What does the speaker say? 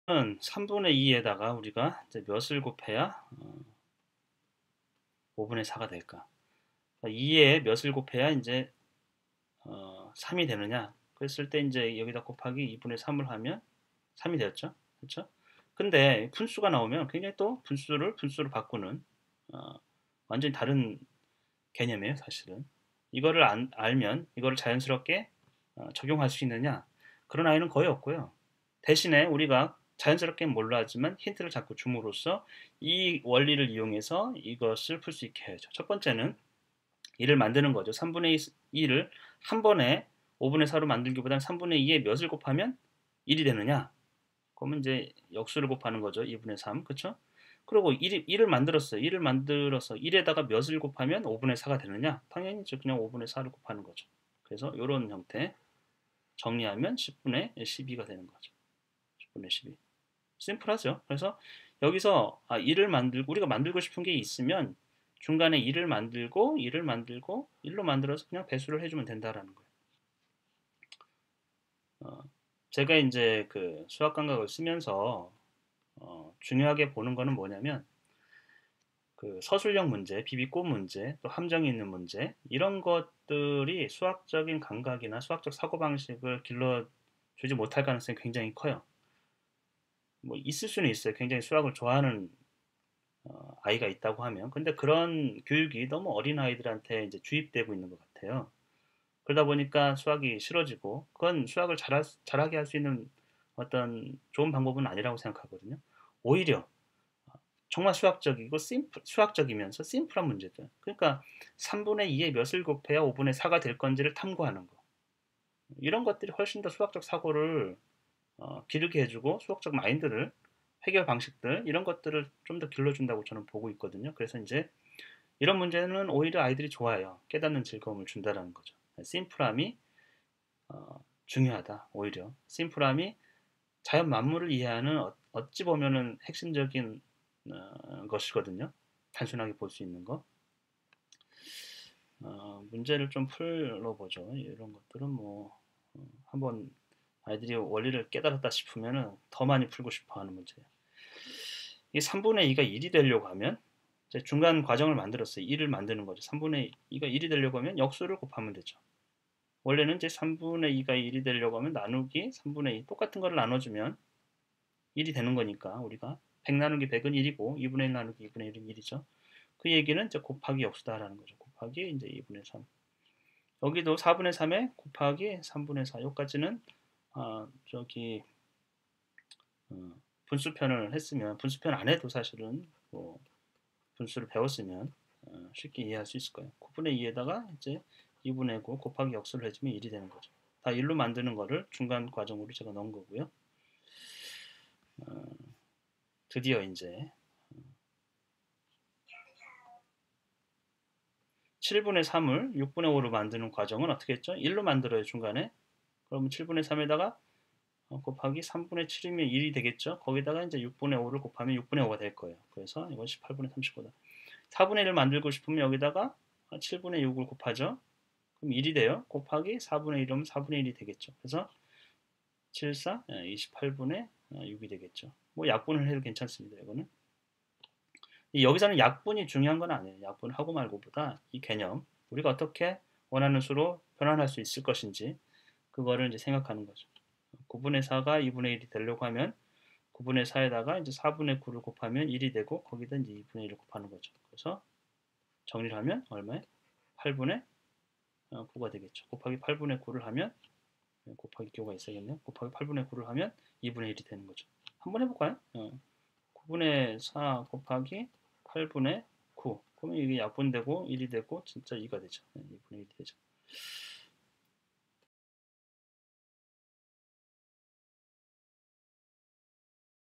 은 3분의 2에다가 우리가 이제 몇을 곱해야 5분의 4가 될까? 2에 몇을 곱해야 이제 3이 되느냐? 그랬을 때 이제 여기다 곱하기 2분의 3을 하면 3이 되었죠. 그렇죠? 근데 분수가 나오면 굉장히 또 분수를 바꾸는 어, 완전히 다른 개념이에요, 사실은. 이거를 알면 이거를 자연스럽게 적용할 수 있느냐? 그런 아이는 거의 없고요. 대신에 우리가 자연스럽게 몰라 하지만 힌트를 자꾸 줌으로써 이 원리를 이용해서 이것을 풀 수 있게 해야죠. 첫 번째는 이를 만드는 거죠. 3분의 2를 한 번에 5분의 4로 만들기보다는 3분의 2에 몇을 곱하면 1이 되느냐? 그러면 이제 역수를 곱하는 거죠. 2분의 3. 그쵸? 그리고 1을 만들었어요. 1을 만들어서 1에다가 몇을 곱하면 5분의 4가 되느냐? 당연히 그냥 5분의 4를 곱하는 거죠. 그래서 이런 형태 정리하면 10분의 12가 되는 거죠. 10분의 12. 심플하죠. 그래서 여기서 1을 만들고 우리가 만들고 싶은 게 있으면 중간에 1을 만들고 1로 만들어서 그냥 배수를 해주면 된다라는 거예요. 제가 이제 그 수학 감각을 쓰면서 중요하게 보는 거는 뭐냐면 그 서술형 문제, 비비꼬 문제, 또 함정이 있는 문제 이런 것들이 수학적인 감각이나 수학적 사고방식을 길러주지 못할 가능성이 굉장히 커요. 뭐 있을 수는 있어요. 굉장히 수학을 좋아하는 아이가 있다고 하면. 근데 그런 교육이 너무 어린 아이들한테 이제 주입되고 있는 것 같아요. 그러다 보니까 수학이 싫어지고 그건 수학을 잘하게 할 수 있는 어떤 좋은 방법은 아니라고 생각하거든요. 오히려 정말 수학적이면서 심플한 문제들. 그러니까 3분의 2의 몇을 곱해야 5분의 4가 될 건지를 탐구하는 거. 이런 것들이 훨씬 더 수학적 사고를 기르게 해주고 수학적 마인드를 해결 방식들 이런 것들을 좀 더 길러준다고 저는 보고 있거든요. 그래서 이제 이런 문제는 오히려 아이들이 좋아해요. 깨닫는 즐거움을 준다라는 거죠. 심플함이 중요하다. 오히려 심플함이 자연 만물을 이해하는 어찌 보면은 핵심적인 것이거든요. 단순하게 볼 수 있는 거. 문제를 좀 풀어보죠. 이런 것들은 뭐 한번 아이들이 원리를 깨달았다 싶으면은 더 많이 풀고 싶어하는 문제예요. 이 3분의 2가 1이 되려고 하면 중간 과정을 만들었어요. 1을 만드는 거죠. 3분의 2가 1이 되려고 하면 역수를 곱하면 되죠. 원래는 이제 3분의 2가 1이 되려고 하면 나누기 3분의 2 똑같은 걸 나눠주면 1이 되는 거니까 우리가 100 나누기 100은 1이고 2분의 1 나누기 2분의 1은 1이죠. 그 얘기는 이제 곱하기 역수다라는 거죠. 곱하기 이제 2분의 3. 여기도 4분의 3에 곱하기 3분의 4. 여기까지는 저기 어, 분수편을 했으면 분수편 안 해도 사실은 뭐 분수를 배웠으면 쉽게 이해할 수 있을 거예요. 9분의 2에다가 이제 2분의 9 곱하기 역수를 해주면 1이 되는 거죠. 다 1로 만드는 거를 중간 과정으로 제가 넣은 거고요. 드디어 이제 7분의 3을 6분의 5로 만드는 과정은 어떻게 했죠? 1로 만들어요, 중간에. 그러면 7분의 3에다가 곱하기 3분의 7이면 1이 되겠죠? 거기다가 이제 6분의 5를 곱하면 6분의 5가 될 거예요. 그래서 이건 18분의 35다. 4분의 1을 만들고 싶으면 여기다가 7분의 6을 곱하죠. 그럼 1이 돼요. 곱하기 4분의 1이면 4분의 1이 되겠죠. 그래서 7, 4, 28분의 6이 되겠죠. 뭐 약분을 해도 괜찮습니다. 이거는. 여기서는 약분이 중요한 건 아니에요. 약분하고 말고보다 이 개념, 우리가 어떻게 원하는 수로 변환할 수 있을 것인지 그거를 이제 생각하는 거죠. 9분의 4가 2분의 1이 되려고 하면 9분의 4에다가 이제 4분의 9를 곱하면 1이 되고 거기다 이제 2분의 1을 곱하는 거죠. 그래서 정리를 하면 얼마에? 8분의 9가 되겠죠. 곱하기 8분의 9를 하면 곱하기 교가 있어야겠네요. 곱하기 8분의 9를 하면 2분의 1이 되는 거죠. 한번 해볼까요? 9분의 4 곱하기 8분의 9. 그러면 이게 약분되고 1이 되고 진짜 2가 되죠. 2분의 1이 되죠.